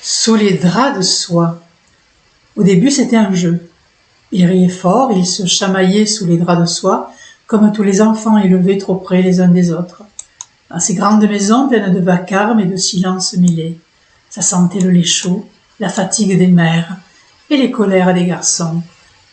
Sous les draps de soie. Au début, c'était un jeu. Ils riaient fort, ils se chamaillaient sous les draps de soie, comme tous les enfants élevés trop près les uns des autres. Dans ces grandes maisons pleines de vacarme et de silence mêlés, ça sentait le lait chaud, la fatigue des mères et les colères des garçons.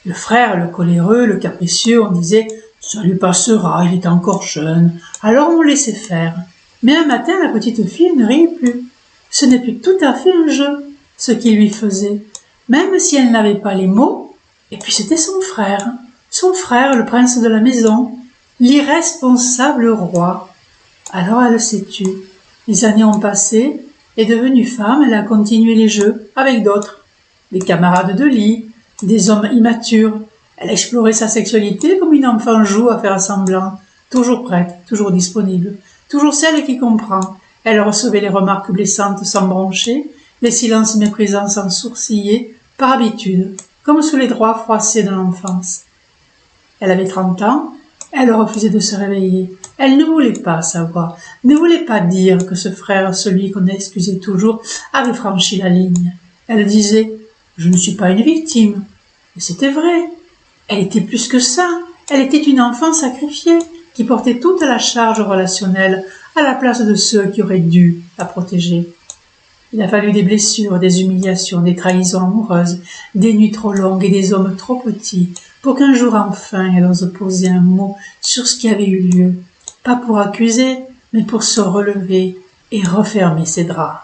Le frère, le coléreux, le capricieux, on disait « ça lui passera, il est encore jeune », alors on laissait faire. Mais un matin, la petite fille ne riait plus. Ce n'est plus tout à fait un jeu, ce qu'il lui faisait, même si elle n'avait pas les mots. Et puis c'était son frère, le prince de la maison, l'irresponsable roi. Alors elle s'est tue. Les années ont passé, et devenue femme, elle a continué les jeux avec d'autres, des camarades de lit, des hommes immatures. Elle a exploré sa sexualité comme une enfant joue à faire semblant, toujours prête, toujours disponible, toujours celle qui comprend. Elle recevait les remarques blessantes sans broncher, les silences méprisants sans sourciller, par habitude, comme sous les droits froissés de l'enfance. Elle avait 30 ans, elle refusait de se réveiller. Elle ne voulait pas savoir, ne voulait pas dire que ce frère, celui qu'on excusait toujours, avait franchi la ligne. Elle disait « Je ne suis pas une victime ». Et c'était vrai. Elle était plus que ça. Elle était une enfant sacrifiée, qui portait toute la charge relationnelle à la place de ceux qui auraient dû la protéger. Il a fallu des blessures, des humiliations, des trahisons amoureuses, des nuits trop longues et des hommes trop petits pour qu'un jour enfin elle ose poser un mot sur ce qui avait eu lieu, pas pour accuser, mais pour se relever et refermer ses draps.